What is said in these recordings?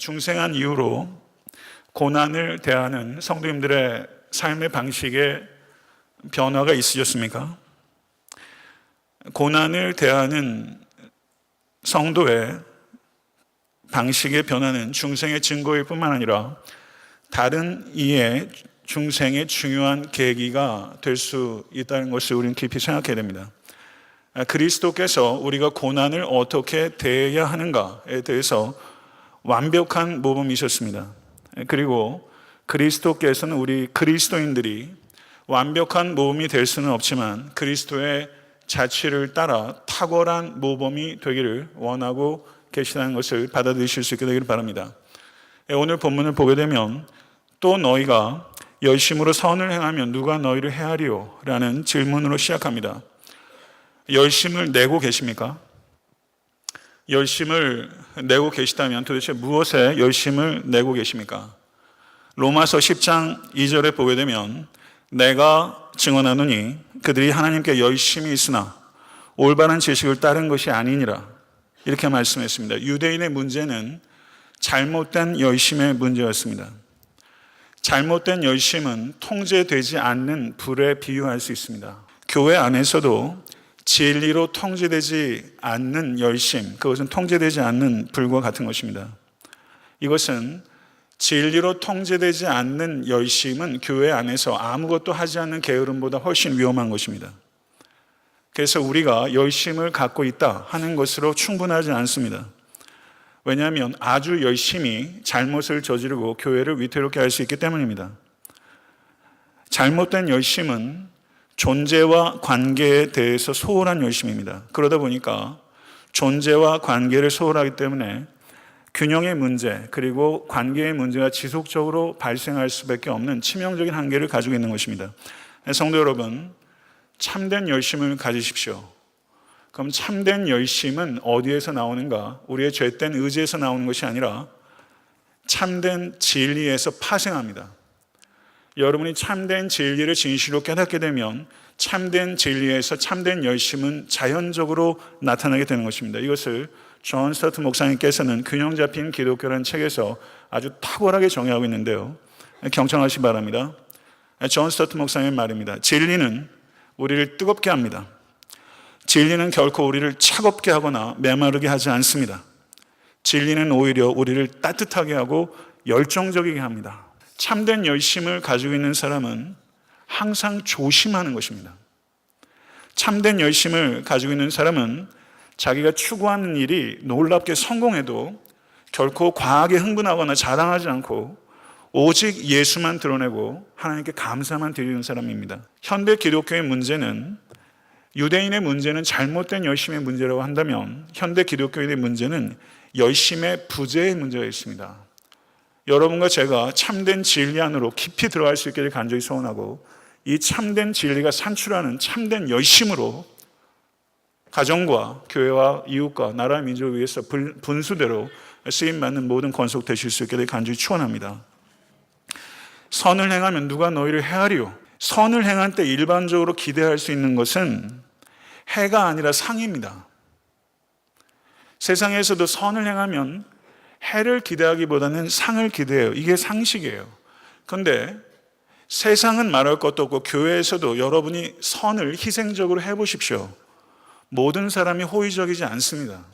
중생한 이후로 고난을 대하는 성도님들의 삶의 방식에 변화가 있으셨습니까? 고난을 대하는 성도의 방식의 변화는 중생의 증거일 뿐만 아니라 다른 이의 중생의 중요한 계기가 될 수 있다는 것을 우리는 깊이 생각해야 됩니다. 그리스도께서 우리가 고난을 어떻게 대해야 하는가에 대해서 완벽한 모범이셨습니다. 그리고 그리스도께서는 우리 그리스도인들이 완벽한 모범이 될 수는 없지만 그리스도의 자취를 따라 탁월한 모범이 되기를 원하고 계시다는 것을 받아들이실 수 있게 되기를 바랍니다. 오늘 본문을 보게 되면 또 너희가 열심으로 선을 행하면 누가 너희를 해하리요? 라는 질문으로 시작합니다. 열심을 내고 계십니까? 열심을 내고 계시다면 도대체 무엇에 열심을 내고 계십니까? 로마서 10장 2절에 보게 되면 내가 증언하노니 그들이 하나님께 열심히 있으나 올바른 지식을 따른 것이 아니니라 이렇게 말씀했습니다. 유대인의 문제는 잘못된 열심의 문제였습니다. 잘못된 열심은 통제되지 않는 불에 비유할 수 있습니다. 교회 안에서도 진리로 통제되지 않는 열심, 그것은 통제되지 않는 불과 같은 것입니다. 이것은 진리로 통제되지 않는 열심은 교회 안에서 아무것도 하지 않는 게으름보다 훨씬 위험한 것입니다. 그래서 우리가 열심을 갖고 있다 하는 것으로 충분하지 않습니다. 왜냐하면 아주 열심히 잘못을 저지르고 교회를 위태롭게 할 수 있기 때문입니다. 잘못된 열심은 존재와 관계에 대해서 소홀한 열심입니다. 그러다 보니까 존재와 관계를 소홀하기 때문에 균형의 문제 그리고 관계의 문제가 지속적으로 발생할 수밖에 없는 치명적인 한계를 가지고 있는 것입니다. 성도 여러분, 참된 열심을 가지십시오. 그럼 참된 열심은 어디에서 나오는가? 우리의 죄된 의지에서 나오는 것이 아니라 참된 진리에서 파생합니다. 여러분이 참된 진리를 진실로 깨닫게 되면 참된 진리에서 참된 열심은 자연적으로 나타나게 되는 것입니다. 이것을 존 스타트 목사님께서는 균형 잡힌 기독교라는 책에서 아주 탁월하게 정의하고 있는데요. 경청하시기 바랍니다. 존 스타트 목사님의 말입니다. 진리는 우리를 뜨겁게 합니다. 진리는 결코 우리를 차갑게 하거나 메마르게 하지 않습니다. 진리는 오히려 우리를 따뜻하게 하고 열정적이게 합니다. 참된 열심을 가지고 있는 사람은 항상 조심하는 것입니다. 참된 열심을 가지고 있는 사람은 자기가 추구하는 일이 놀랍게 성공해도 결코 과하게 흥분하거나 자랑하지 않고 오직 예수만 드러내고 하나님께 감사만 드리는 사람입니다. 현대 기독교의 문제는 유대인의 문제는 잘못된 열심의 문제라고 한다면 현대 기독교인의 문제는 열심의 부재의 문제가 있습니다. 여러분과 제가 참된 진리 안으로 깊이 들어갈 수 있기를 간절히 소원하고 이 참된 진리가 산출하는 참된 열심으로 가정과 교회와 이웃과 나라 민족을 위해서 분수대로 쓰임받는 모든 권속 되실 수 있기를 간절히 축원합니다. 선을 행하면 누가 너희를 해하리요? 선을 행할 때 일반적으로 기대할 수 있는 것은 해가 아니라 상입니다. 세상에서도 선을 행하면 해를 기대하기보다는 상을 기대해요. 이게 상식이에요. 그런데 세상은 말할 것도 없고 교회에서도 여러분이 선을 희생적으로 해보십시오. 모든 사람이 호의적이지 않습니다.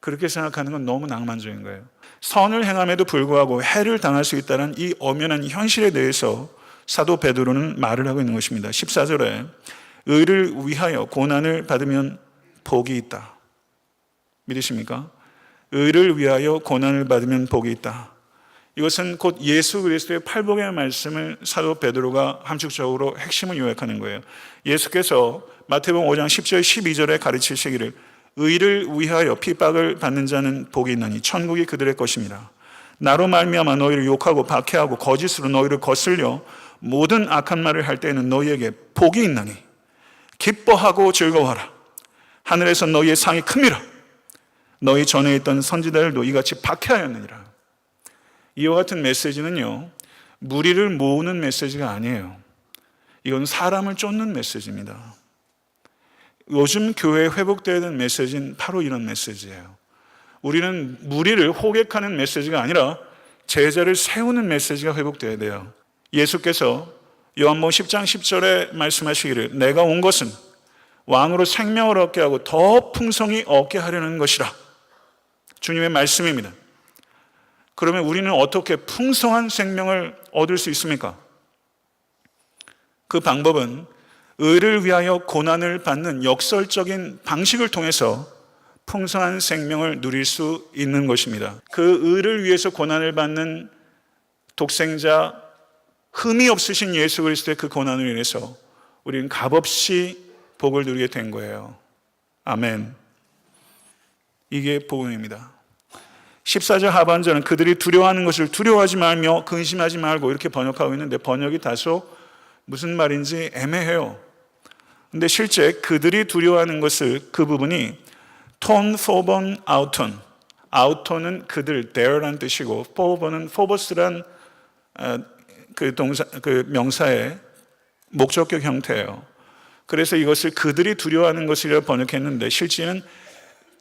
그렇게 생각하는 건 너무 낭만적인 거예요. 선을 행함에도 불구하고 해를 당할 수 있다는 이 엄연한 현실에 대해서 사도 베드로는 말을 하고 있는 것입니다. 14절에 의를 위하여 고난을 받으면 복이 있다. 믿으십니까? 의를 위하여 고난을 받으면 복이 있다. 이것은 곧 예수 그리스도의 팔복의 말씀을 사도 베드로가 함축적으로 핵심을 요약하는 거예요. 예수께서 마태복음 5장 10절 12절에 가르치시기를 의를 위하여 핍박을 받는 자는 복이 있나니 천국이 그들의 것입니다. 나로 말미암아 너희를 욕하고 박해하고 거짓으로 너희를 거슬려 모든 악한 말을 할 때에는 너희에게 복이 있나니 기뻐하고 즐거워하라. 하늘에서 너희의 상이 큽니다. 너희 전에 있던 선지자들도 이같이 박해하였느니라. 이와 같은 메시지는요, 무리를 모으는 메시지가 아니에요. 이건 사람을 쫓는 메시지입니다. 요즘 교회에 회복되어야 되는 메시지는 바로 이런 메시지예요. 우리는 무리를 호객하는 메시지가 아니라 제자를 세우는 메시지가 회복되어야 돼요. 예수께서 요한복음 10장 10절에 말씀하시기를 내가 온 것은 왕으로 생명을 얻게 하고 더 풍성히 얻게 하려는 것이라. 주님의 말씀입니다. 그러면 우리는 어떻게 풍성한 생명을 얻을 수 있습니까? 그 방법은 의를 위하여 고난을 받는 역설적인 방식을 통해서 풍성한 생명을 누릴 수 있는 것입니다. 그 의를 위해서 고난을 받는 독생자, 흠이 없으신 예수 그리스도의 그 고난을 인해서 우리는 값없이 복을 누리게 된 거예요. 아멘. 이게 복음입니다. 14절 하반절은 그들이 두려워하는 것을 두려워하지 말며 근심하지 말고 이렇게 번역하고 있는데 번역이 다소 무슨 말인지 애매해요. 근데 실제 그들이 두려워하는 것을 그 부분이 톤 포본 아우톤, 아우톤은 그들, there란 뜻이고 포본은 포버스란 그 명사의 목적격 형태예요. 그래서 이것을 그들이 두려워하는 것이라 번역했는데 실제는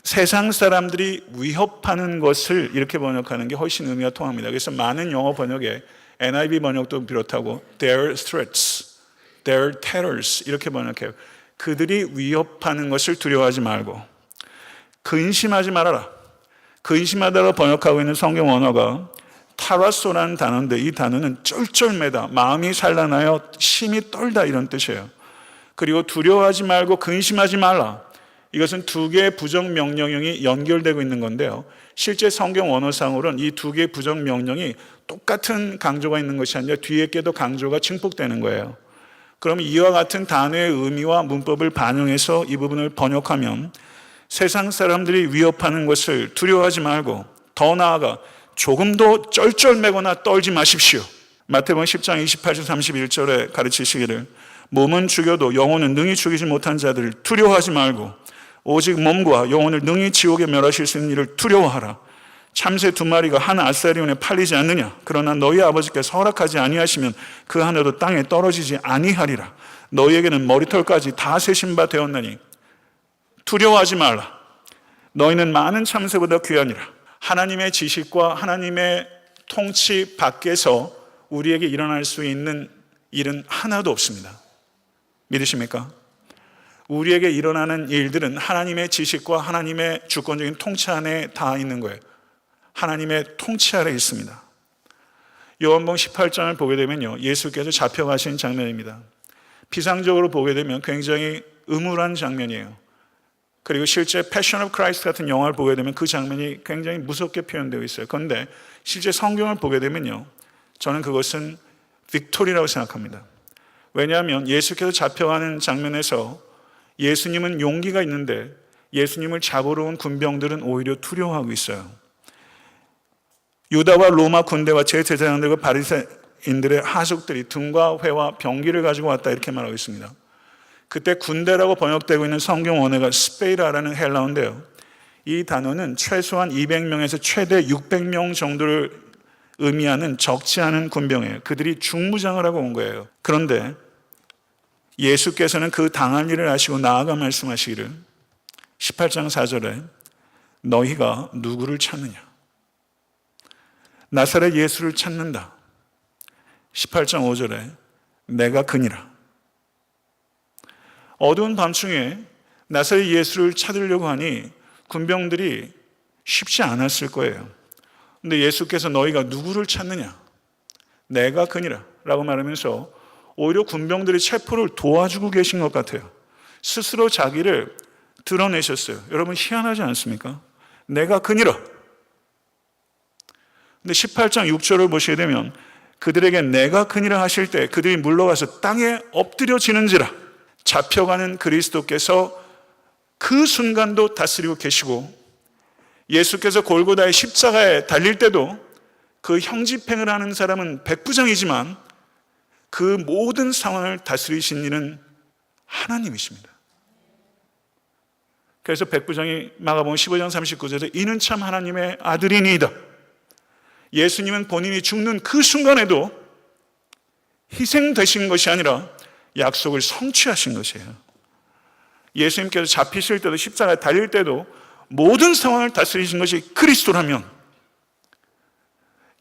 세상 사람들이 위협하는 것을 이렇게 번역하는 게 훨씬 의미가 통합니다. 그래서 많은 영어 번역에 NIV 번역도 비롯하고 their threats, their terrors 이렇게 번역해요. 그들이 위협하는 것을 두려워하지 말고 근심하지 말아라. 근심하다가 번역하고 있는 성경 언어가 타라소라는 단어인데 이 단어는 쩔쩔매다, 마음이 산란하여 심히 떨다 이런 뜻이에요. 그리고 두려워하지 말고 근심하지 말라. 이것은 두 개의 부정 명령형이 연결되고 있는 건데요. 실제 성경 언어상으로는 이 두 개의 부정 명령이 똑같은 강조가 있는 것이 아니라 뒤에 게도 강조가 증폭되는 거예요. 그럼 이와 같은 단어의 의미와 문법을 반영해서 이 부분을 번역하면 세상 사람들이 위협하는 것을 두려워하지 말고 더 나아가 조금도 쩔쩔매거나 떨지 마십시오. 마태복음 10장 28절 31절에 가르치시기를 몸은 죽여도 영혼은 능히 죽이지 못한 자들을 두려워하지 말고 오직 몸과 영혼을 능히 지옥에 멸하실 수 있는 일을 두려워하라. 참새 2마리가 한 아사리온에 팔리지 않느냐. 그러나 너희 아버지께서 허락하지 아니하시면 그 하나도 땅에 떨어지지 아니하리라. 너희에게는 머리털까지 다 세신 바 되었나니 두려워하지 말라. 너희는 많은 참새보다 귀하니라. 하나님의 지식과 하나님의 통치 밖에서 우리에게 일어날 수 있는 일은 하나도 없습니다. 믿으십니까? 우리에게 일어나는 일들은 하나님의 지식과 하나님의 주권적인 통치 안에 다 있는 거예요. 하나님의 통치 아래 있습니다. 요한복음 18장을 보게 되면요, 예수께서 잡혀가신 장면입니다. 비상적으로 보게 되면 굉장히 음울한 장면이에요. 그리고 실제 패션 오브 크라이스트 같은 영화를 보게 되면 그 장면이 굉장히 무섭게 표현되어 있어요. 그런데 실제 성경을 보게 되면요, 저는 그것은 빅토리라고 생각합니다. 왜냐하면 예수께서 잡혀가는 장면에서 예수님은 용기가 있는데 예수님을 잡으러 온 군병들은 오히려 두려워하고 있어요. 유다와 로마 군대와 제사장들과 바리새인들의 하속들이 등과 회와 병기를 가지고 왔다 이렇게 말하고 있습니다. 그때 군대라고 번역되고 있는 성경 원어가 스페이라라는 헬라어인데요. 이 단어는 최소한 200명에서 최대 600명 정도를 의미하는 적지 않은 군병이에요. 그들이 중무장을 하고 온 거예요. 그런데 예수께서는 그 당할 일을 아시고 나아가 말씀하시기를 18장 4절에 너희가 누구를 찾느냐? 나사렛 예수를 찾는다. 18장 5절에 내가 그니라. 어두운 밤중에 나사렛 예수를 찾으려고 하니 군병들이 쉽지 않았을 거예요. 근데 예수께서 너희가 누구를 찾느냐? 내가 그니라 라고 말하면서 오히려 군병들의 체포를 도와주고 계신 것 같아요. 스스로 자기를 드러내셨어요. 여러분 희한하지 않습니까? 내가 그니라. 근데 18장 6절을 보시게 되면 그들에게 내가 그니라 하실 때 그들이 물러가서 땅에 엎드려지는지라. 잡혀가는 그리스도께서 그 순간도 다스리고 계시고 예수께서 골고다의 십자가에 달릴 때도 그 형집행을 하는 사람은 백부장이지만 그 모든 상황을 다스리신 이는 하나님이십니다. 그래서 백부장이 마가복음 15장 39절에 이는 참 하나님의 아들이니이다. 예수님은 본인이 죽는 그 순간에도 희생되신 것이 아니라 약속을 성취하신 것이에요. 예수님께서 잡히실 때도 십자가에 달릴 때도 모든 상황을 다스리신 것이 그리스도라면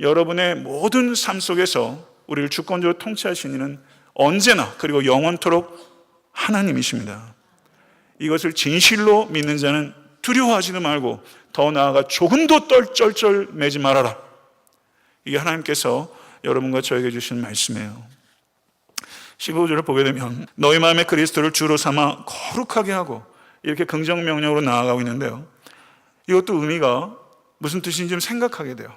여러분의 모든 삶 속에서 우리를 주권적으로 통치하시는 이는 언제나 그리고 영원토록 하나님이십니다. 이것을 진실로 믿는 자는 두려워하지도 말고 더 나아가 조금도 쩔쩔매지 말아라. 이게 하나님께서 여러분과 저에게 주신 말씀이에요. 15절을 보게 되면 너희 마음에 그리스도를 주로 삼아 거룩하게 하고 이렇게 긍정명령으로 나아가고 있는데요. 이것도 의미가 무슨 뜻인지 좀 생각하게 돼요.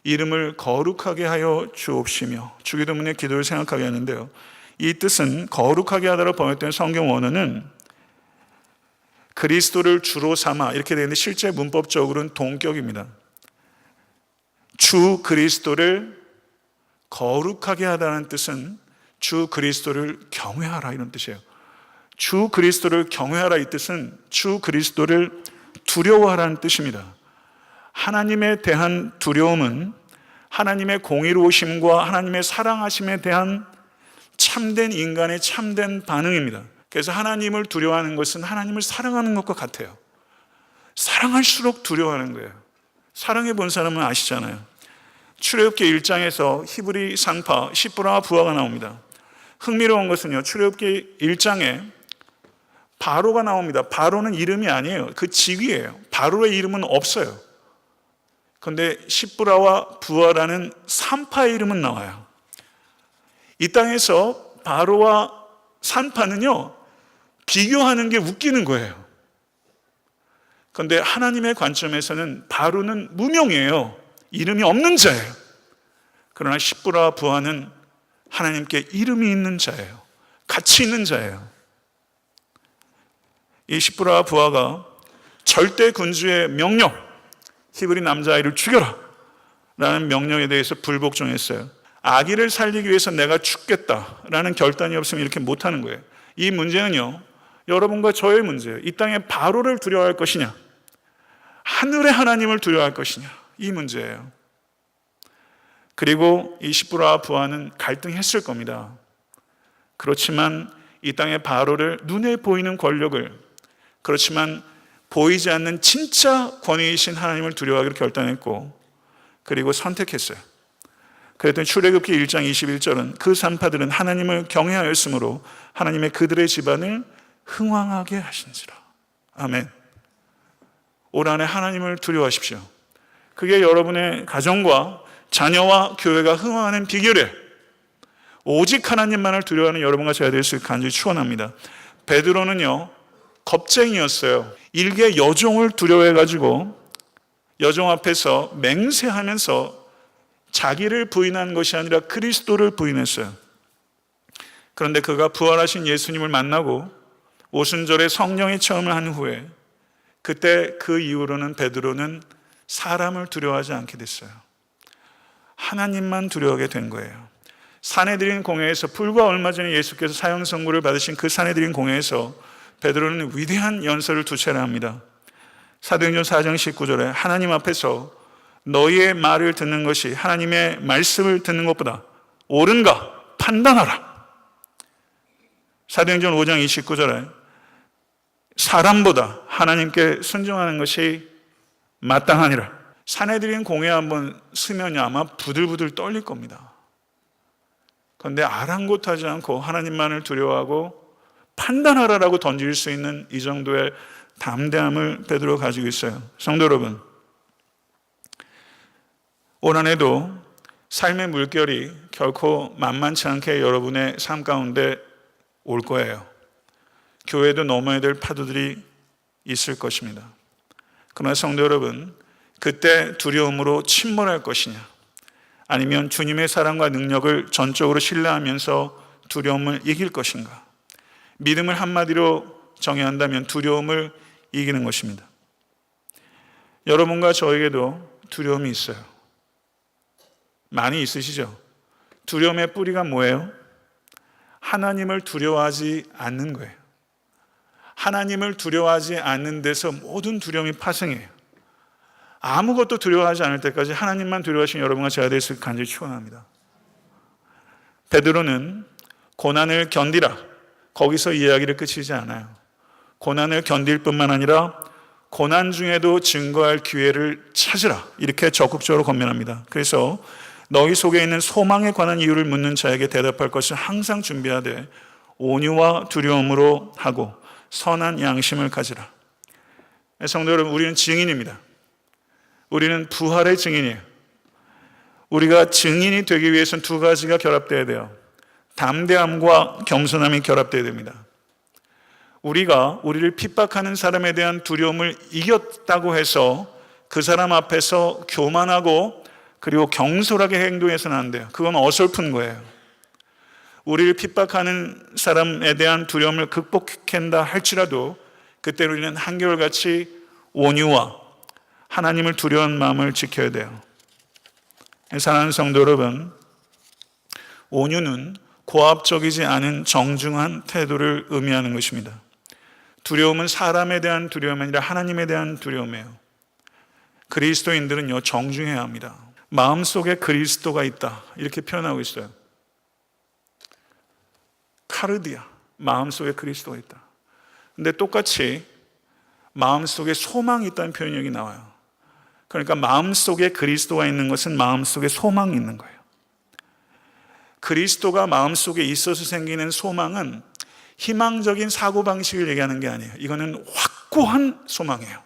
이름을 거룩하게 하여 주옵시며, 주기도문의 기도를 생각하게 하는데요. 이 뜻은 거룩하게 하다로 번역된 성경 원어는 그리스도를 주로 삼아 이렇게 되는데 실제 문법적으로는 동격입니다. 주 그리스도를 거룩하게 하다는 뜻은 주 그리스도를 경외하라 이런 뜻이에요. 주 그리스도를 경외하라 이 뜻은 주 그리스도를 두려워하라는 뜻입니다. 하나님에 대한 두려움은 하나님의 공의로우심과 하나님의 사랑하심에 대한 참된 인간의 참된 반응입니다. 그래서 하나님을 두려워하는 것은 하나님을 사랑하는 것과 같아요. 사랑할수록 두려워하는 거예요. 사랑해 본 사람은 아시잖아요. 출애굽기 1장에서 히브리 상파 시브라와 부하가 나옵니다. 흥미로운 것은요, 출애굽기 1장에 바로가 나옵니다. 바로는 이름이 아니에요. 그 직위예요. 바로의 이름은 없어요. 그런데 시브라와 부하라는 산파의 이름은 나와요. 이 땅에서 바로와 산파는요, 비교하는 게 웃기는 거예요. 그런데 하나님의 관점에서는 바로는 무명이에요. 이름이 없는 자예요. 그러나 시브라와 부하는 하나님께 이름이 있는 자예요. 가치 있는 자예요. 이 시브라와 부하가 절대 군주의 명령, 히브리 남자아이를 죽여라 라는 명령에 대해서 불복종했어요. 아기를 살리기 위해서 내가 죽겠다라는 결단이 없으면 이렇게 못하는 거예요. 이 문제는요, 여러분과 저의 문제예요. 이 땅에 바로를 두려워할 것이냐, 하늘의 하나님을 두려워할 것이냐, 이 문제예요. 그리고 이 시브라와 부하는 갈등했을 겁니다. 그렇지만 이 땅의 바로를, 눈에 보이는 권력을, 그렇지만 보이지 않는 진짜 권위이신 하나님을 두려워하기로 결단했고, 그리고 선택했어요. 그랬더니 출애굽기 1장 21절은 그 산파들은 하나님을 경외하였으므로 하나님의 그들의 집안을 흥왕하게 하신지라. 아멘. 올 한해 하나님을 두려워하십시오. 그게 여러분의 가정과 자녀와 교회가 흥왕하는 비결이에요. 오직 하나님만을 두려워하는 여러분과 제가 될 수 있게 간절히 축원합니다. 베드로는요, 겁쟁이였어요. 일개 여종을 두려워해가지고 여종 앞에서 맹세하면서 자기를 부인한 것이 아니라 그리스도를 부인했어요. 그런데 그가 부활하신 예수님을 만나고 오순절에 성령의 체험을 한 후에 그때 그 이후로는 베드로는 사람을 두려워하지 않게 됐어요. 하나님만 두려워하게 된 거예요. 사내들인 공회에서, 불과 얼마 전에 예수께서 사형 선고를 받으신 그 사내들인 공회에서 베드로는 위대한 연설을 두 차례 합니다. 사도행전 4장 19절에 하나님 앞에서 너희의 말을 듣는 것이 하나님의 말씀을 듣는 것보다 옳은가 판단하라. 사도행전 5장 29절에 사람보다 하나님께 순종하는 것이 마땅하니라. 사내들인 공회 한번 쓰면 아마 부들부들 떨릴 겁니다. 그런데 아랑곳하지 않고 하나님만을 두려워하고 판단하라라고 던질 수 있는 이 정도의 담대함을 베드로가 가지고 있어요. 성도 여러분, 올 한 해도 삶의 물결이 결코 만만치 않게 여러분의 삶 가운데 올 거예요. 교회도 넘어야 될 파도들이 있을 것입니다. 그러나 성도 여러분, 그때 두려움으로 침몰할 것이냐, 아니면 주님의 사랑과 능력을 전적으로 신뢰하면서 두려움을 이길 것인가? 믿음을 한마디로 정의한다면 두려움을 이기는 것입니다. 여러분과 저에게도 두려움이 있어요. 많이 있으시죠? 두려움의 뿌리가 뭐예요? 하나님을 두려워하지 않는 거예요. 하나님을 두려워하지 않는 데서 모든 두려움이 파생해요. 아무것도 두려워하지 않을 때까지 하나님만 두려워하시는 여러분과 제가 될 수 있게 간절히 축원합니다. 베드로는 고난을 견디라, 거기서 이야기를 끝이지 않아요. 고난을 견딜 뿐만 아니라 고난 중에도 증거할 기회를 찾으라. 이렇게 적극적으로 권면합니다. 그래서 너희 속에 있는 소망에 관한 이유를 묻는 자에게 대답할 것을 항상 준비하되 온유와 두려움으로 하고 선한 양심을 가지라. 성도 여러분, 우리는 증인입니다. 우리는 부활의 증인이에요. 우리가 증인이 되기 위해서는 두 가지가 결합되어야 돼요. 담대함과 겸손함이 결합되어야 됩니다. 우리가 우리를 핍박하는 사람에 대한 두려움을 이겼다고 해서 그 사람 앞에서 교만하고 그리고 경솔하게 행동해서는 안 돼요. 그건 어설픈 거예요. 우리를 핍박하는 사람에 대한 두려움을 극복한다 할지라도 그때 우리는 한결같이 온유와 하나님을 두려운 마음을 지켜야 돼요. 사랑하는 성도 여러분, 온유는 고압적이지 않은 정중한 태도를 의미하는 것입니다. 두려움은 사람에 대한 두려움이 아니라 하나님에 대한 두려움이에요. 그리스도인들은요, 정중해야 합니다. 마음속에 그리스도가 있다, 이렇게 표현하고 있어요. 카르디아, 마음속에 그리스도가 있다. 근데 똑같이 마음속에 소망이 있다는 표현이 여기 나와요. 그러니까 마음속에 그리스도가 있는 것은 마음속에 소망이 있는 거예요. 그리스도가 마음속에 있어서 생기는 소망은 희망적인 사고방식을 얘기하는 게 아니에요. 이거는 확고한 소망이에요.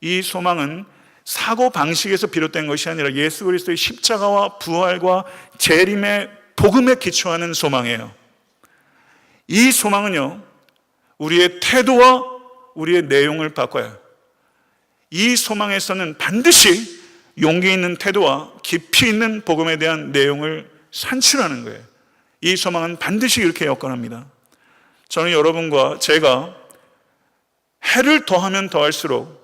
이 소망은 사고방식에서 비롯된 것이 아니라 예수 그리스도의 십자가와 부활과 재림의 복음에 기초하는 소망이에요. 이 소망은요, 우리의 태도와 우리의 내용을 바꿔요. 이 소망에서는 반드시 용기 있는 태도와 깊이 있는 복음에 대한 내용을 산출하는 거예요. 이 소망은 반드시 이렇게 여건합니다. 저는 여러분과 제가 해를 더하면 더할수록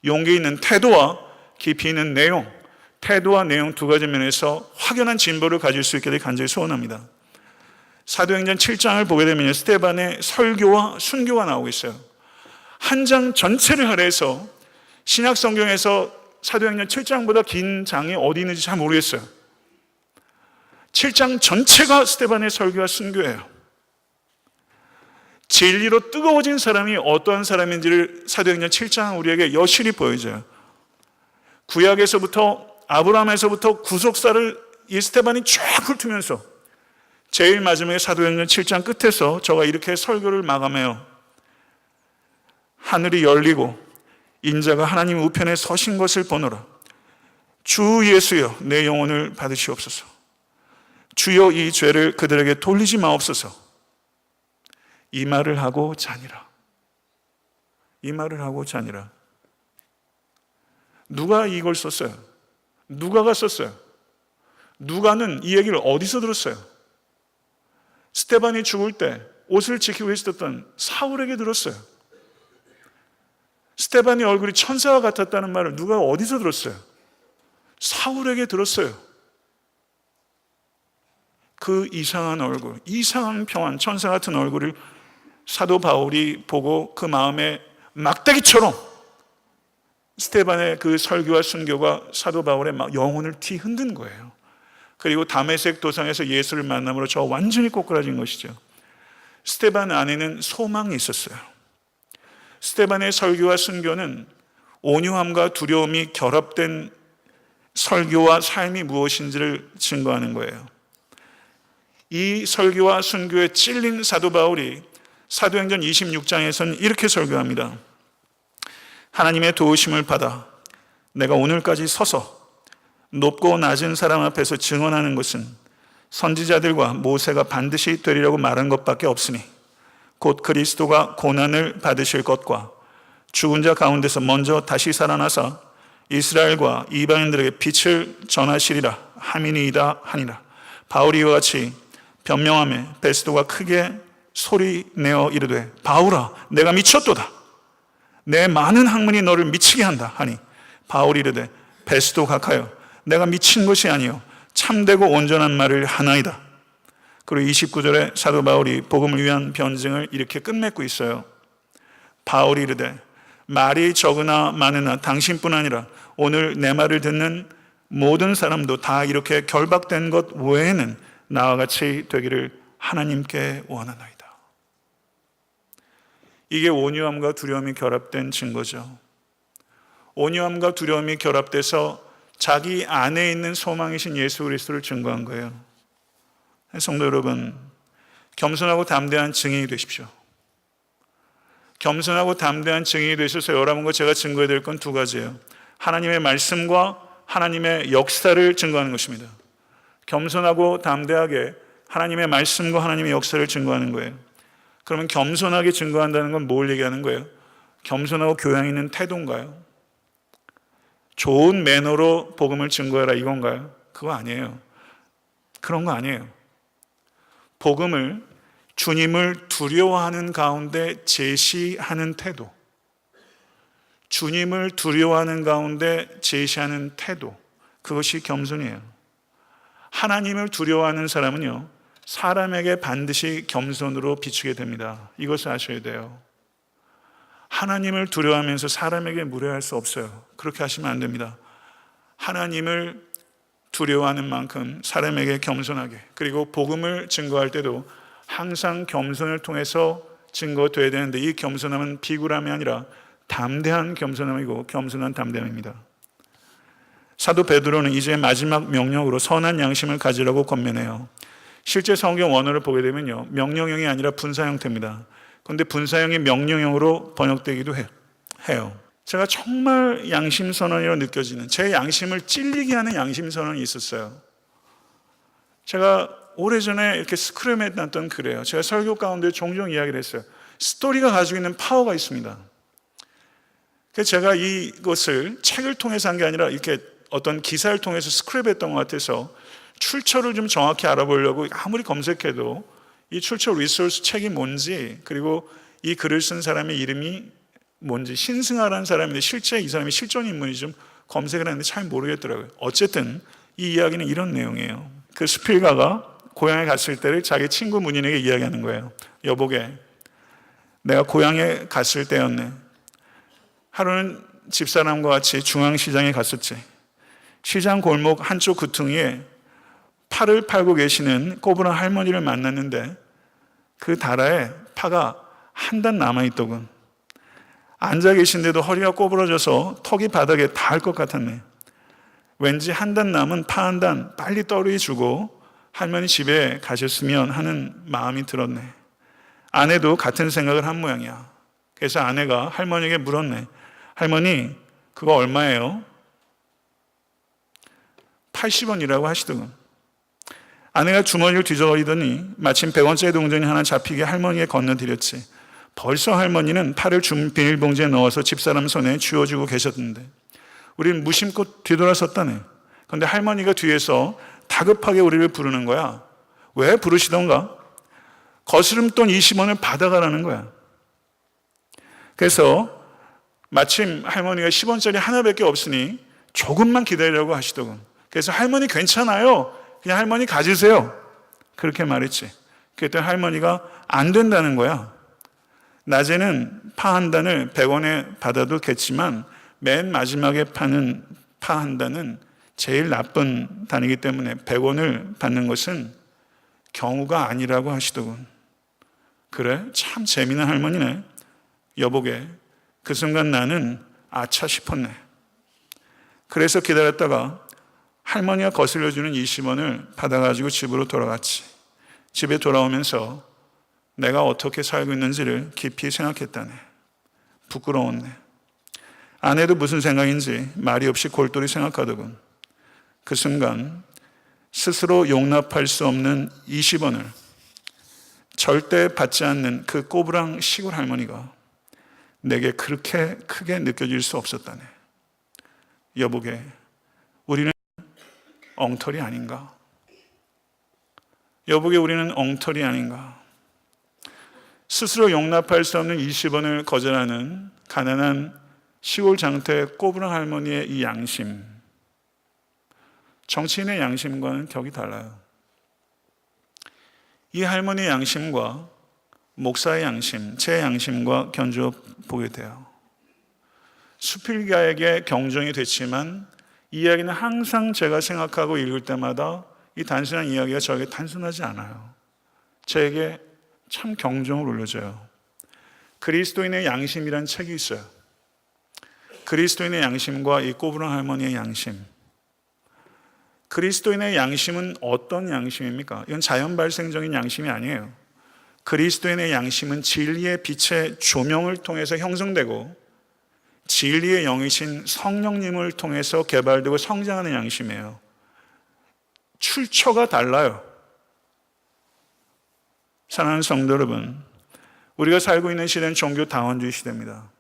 용기 있는 태도와 깊이 있는 내용, 태도와 내용 두 가지 면에서 확연한 진보를 가질 수 있게 되길 간절히 소원합니다. 사도행전 7장을 보게 되면 스데반의 설교와 순교가 나오고 있어요. 한 장 전체를 할애해서 신약 성경에서 사도행전 7장보다 긴 장이 어디 있는지 잘 모르겠어요. 7장 전체가 스데반의 설교와 순교예요. 진리로 뜨거워진 사람이 어떠한 사람인지를 사도행전 7장은 우리에게 여실히 보여줘요. 구약에서부터 아브라함에서부터 구속사를 이 스데반이 쫙 훑으면서 제일 마지막에 사도행전 7장 끝에서 저가 이렇게 설교를 마감해요. 하늘이 열리고 인자가 하나님 우편에 서신 것을 보노라. 주 예수여, 내 영혼을 받으시옵소서. 주여, 이 죄를 그들에게 돌리지 마옵소서. 이 말을 하고 자니라. 이 말을 하고 자니라. 누가 이걸 썼어요? 누가가 썼어요? 누가는 이 얘기를 어디서 들었어요? 스데반이 죽을 때 옷을 지키고 있었던 사울에게 들었어요. 스데반의 얼굴이 천사와 같았다는 말을 누가 어디서 들었어요? 사울에게 들었어요. 그 이상한 얼굴, 이상한 평안, 천사 같은 얼굴을 사도 바울이 보고 그 마음에 막대기처럼 스데반의 그 설교와 순교가 사도 바울의 영혼을 뒤흔든 거예요. 그리고 다메섹 도상에서 예수를 만남으로 저 완전히 꼬꾸라진 것이죠. 스데반 안에는 소망이 있었어요. 스데반의 설교와 순교는 온유함과 두려움이 결합된 설교와 삶이 무엇인지를 증거하는 거예요. 이 설교와 순교에 찔린 사도 바울이 사도행전 26장에서는 이렇게 설교합니다. 하나님의 도우심을 받아 내가 오늘까지 서서 높고 낮은 사람 앞에서 증언하는 것은 선지자들과 모세가 반드시 되리라고 말한 것밖에 없으니 곧 그리스도가 고난을 받으실 것과 죽은 자 가운데서 먼저 다시 살아나사 이스라엘과 이방인들에게 빛을 전하시리라 함이니이다 하니라. 바울이 이와 같이 변명하며 베스도가 크게 소리내어 이르되 바울아, 내가 미쳤도다. 내 많은 학문이 너를 미치게 한다 하니 바울이 이르되 베스도 각하여 내가 미친 것이 아니요 참되고 온전한 말을 하나이다. 그리고 29절에 사도 바울이 복음을 위한 변증을 이렇게 끝맺고 있어요. 바울이 이르되 말이 적으나 많으나 당신뿐 아니라 오늘 내 말을 듣는 모든 사람도 다 이렇게 결박된 것 외에는 나와 같이 되기를 하나님께 원하나이다. 이게 온유함과 두려움이 결합된 증거죠. 온유함과 두려움이 결합돼서 자기 안에 있는 소망이신 예수 그리스도를 증거한 거예요. 성도 여러분, 겸손하고 담대한 증인이 되십시오. 겸손하고 담대한 증인이 되셔서 여러분과 제가 증거해야 될 건 두 가지예요. 하나님의 말씀과 하나님의 역사를 증거하는 것입니다. 겸손하고 담대하게 하나님의 말씀과 하나님의 역사를 증거하는 거예요. 그러면 겸손하게 증거한다는 건 뭘 얘기하는 거예요? 겸손하고 교양 있는 태도인가요? 좋은 매너로 복음을 증거해라 이건가요? 그거 아니에요. 그런 거 아니에요. 복음을 주님을 두려워하는 가운데 제시하는 태도, 주님을 두려워하는 가운데 제시하는 태도, 그것이 겸손이에요. 하나님을 두려워하는 사람은요, 사람에게 반드시 겸손으로 비추게 됩니다. 이것을 아셔야 돼요. 하나님을 두려워하면서 사람에게 무례할 수 없어요. 그렇게 하시면 안 됩니다. 하나님을 두려워하는 만큼 사람에게 겸손하게, 그리고 복음을 증거할 때도 항상 겸손을 통해서 증거돼야 되는데, 이 겸손함은 비굴함이 아니라 담대한 겸손함이고 겸손한 담대함입니다. 사도 베드로는 이제 마지막 명령으로 선한 양심을 가지라고 권면해요. 실제 성경 원어를 보게 되면요, 명령형이 아니라 분사 형태입니다. 그런데 분사형이 명령형으로 번역되기도 해요. 제가 정말 양심선언이라고 느껴지는, 제 양심을 찔리게 하는 양심선언이 있었어요. 제가 오래전에 이렇게 스크램에 났던 글이에요. 제가 설교 가운데 종종 이야기를 했어요. 스토리가 가지고 있는 파워가 있습니다. 그래서 제가 이것을 책을 통해서 한 게 아니라 이렇게 어떤 기사를 통해서 스크랩했던 것 같아서 출처를 좀 정확히 알아보려고 아무리 검색해도 이 출처 리소스 책이 뭔지, 그리고 이 글을 쓴 사람의 이름이 뭔지, 신승하라는 사람인데 실제 이 사람이 실존 인물이 좀 검색을 했는데 잘 모르겠더라고요. 어쨌든 이 이야기는 이런 내용이에요. 그 스필가가 고향에 갔을 때를 자기 친구 문인에게 이야기하는 거예요. 여보게, 내가 고향에 갔을 때였네. 하루는 집사람과 같이 중앙시장에 갔었지. 시장 골목 한쪽 구퉁이에 파를 팔고 계시는 꼬부랑 할머니를 만났는데 그 다라에 파가 한 단 남아있더군. 앉아 계신데도 허리가 꼬부러져서 턱이 바닥에 닿을 것 같았네. 왠지 한 단 남은 파 한 단 빨리 떨이 주고 할머니 집에 가셨으면 하는 마음이 들었네. 아내도 같은 생각을 한 모양이야. 그래서 아내가 할머니에게 물었네. 할머니, 그거 얼마예요? 80원이라고 하시더군. 아내가 주머니를 뒤져버리더니 마침 100원짜리 동전이 하나 잡히게 할머니에 건너드렸지. 벌써 할머니는 팔을 비닐봉지에 넣어서 집사람 손에 쥐어주고 계셨는데 우리는 무심코 뒤돌아섰다네. 그런데 할머니가 뒤에서 다급하게 우리를 부르는 거야. 왜 부르시던가? 거스름돈 20원을 받아가라는 거야. 그래서 마침 할머니가 10원짜리 하나밖에 없으니 조금만 기다리라고 하시더군. 그래서 할머니 괜찮아요. 그냥 할머니 가지세요. 그렇게 말했지. 그랬더니 할머니가 안 된다는 거야. 낮에는 파 한 단을 100원에 받아도 겠지만 맨 마지막에 파는 파 한 단은 제일 나쁜 단이기 때문에 100원을 받는 것은 경우가 아니라고 하시더군. 그래? 참 재미난 할머니네. 여보게, 그 순간 나는 아차 싶었네. 그래서 기다렸다가 할머니가 거슬려주는 20원을 받아가지고 집으로 돌아갔지. 집에 돌아오면서 내가 어떻게 살고 있는지를 깊이 생각했다네. 부끄러웠네. 아내도 무슨 생각인지 말이 없이 골똘히 생각하더군. 그 순간 스스로 용납할 수 없는 20원을 절대 받지 않는 그 꼬부랑 시골 할머니가 내게 그렇게 크게 느껴질 수 없었다네. 여보게, 우리는 엉터리 아닌가? 여보게, 우리는 엉터리 아닌가? 스스로 용납할 수 없는 20원을 거절하는 가난한 시골 장터의 꼬부랑 할머니의 이 양심, 정치인의 양심과는 격이 달라요. 이 할머니의 양심과 목사의 양심, 제 양심과 견주어 보게 돼요. 수필가에게 경종이 됐지만 이 이야기는 항상 제가 생각하고 읽을 때마다 이 단순한 이야기가 저에게 단순하지 않아요. 저에게 참 경종을 울려줘요. 그리스도인의 양심이란 책이 있어요. 그리스도인의 양심과 이 꼬부랑 할머니의 양심. 그리스도인의 양심은 어떤 양심입니까? 이건 자연 발생적인 양심이 아니에요. 그리스도인의 양심은 진리의 빛의 조명을 통해서 형성되고 진리의 영이신 성령님을 통해서 개발되고 성장하는 양심이에요. 출처가 달라요. 사랑하는 성도 여러분, 우리가 살고 있는 시대는 종교 다원주의 시대입니다.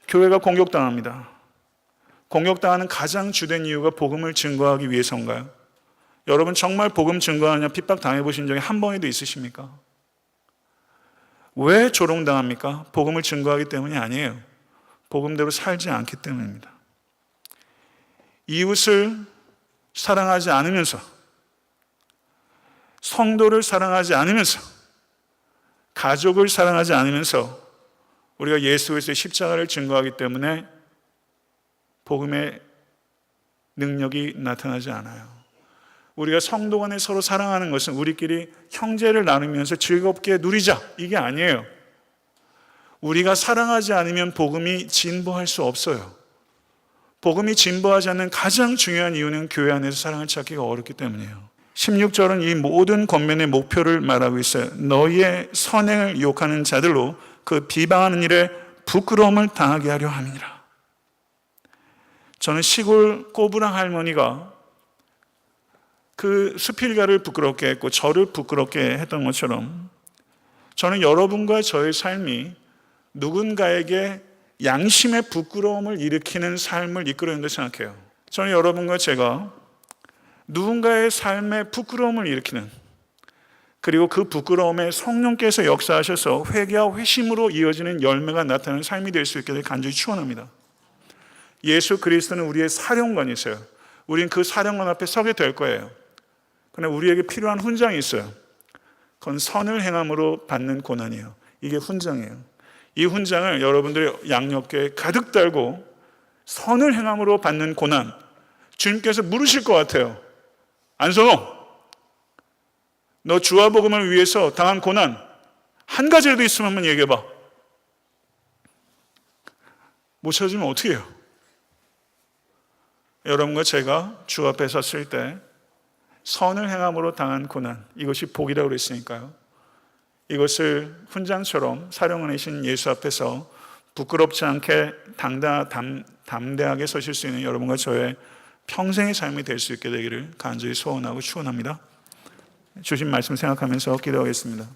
교회가 공격당합니다. 공격당하는 가장 주된 이유가 복음을 증거하기 위해서인가요? 여러분 정말 복음 증거하냐 핍박 당해보신 적이 한 번에도 있으십니까? 왜 조롱당합니까? 복음을 증거하기 때문이 아니에요. 복음대로 살지 않기 때문입니다. 이웃을 사랑하지 않으면서, 성도를 사랑하지 않으면서, 가족을 사랑하지 않으면서 우리가 예수 그리스도의 십자가를 증거하기 때문에 복음의 능력이 나타나지 않아요. 우리가 성도 간에 서로 사랑하는 것은 우리끼리 형제를 나누면서 즐겁게 누리자, 이게 아니에요. 우리가 사랑하지 않으면 복음이 진보할 수 없어요. 복음이 진보하지 않는 가장 중요한 이유는 교회 안에서 사랑을 찾기가 어렵기 때문이에요. 16절은 이 모든 권면의 목표를 말하고 있어요. 너희의 선행을 욕하는 자들로 그 비방하는 일에 부끄러움을 당하게 하려 함이니라. 저는 시골 꼬부랑 할머니가 그 수필가를 부끄럽게 했고 저를 부끄럽게 했던 것처럼 저는 여러분과 저의 삶이 누군가에게 양심의 부끄러움을 일으키는 삶을 이끌어야 된다고 생각해요. 저는 여러분과 제가 누군가의 삶에 부끄러움을 일으키는, 그리고 그 부끄러움에 성령께서 역사하셔서 회개와 회심으로 이어지는 열매가 나타나는 삶이 될 수 있게 될 간절히 축원합니다. 예수 그리스도는 우리의 사령관이세요. 우린 그 사령관 앞에 서게 될 거예요. 그러나 우리에게 필요한 훈장이 있어요. 그건 선을 행함으로 받는 고난이에요. 이게 훈장이에요. 이 훈장을 여러분들이 양옆에 가득 달고 선을 행함으로 받는 고난, 주님께서 물으실 것 같아요. 안선호, 너 주와 복음을 위해서 당한 고난 한 가지라도 있으면 한번 얘기해봐. 못 찾으면 어떻게 해요? 여러분과 제가 주 앞에 섰을 때 선을 행함으로 당한 고난, 이것이 복이라고 그랬으니까요. 이것을 훈장처럼 사령관이신 예수 앞에서 부끄럽지 않게 담대하게 서실 수 있는 여러분과 저의 평생의 삶이 될 수 있게 되기를 간절히 소원하고 축원합니다. 주신 말씀 생각하면서 기도하겠습니다.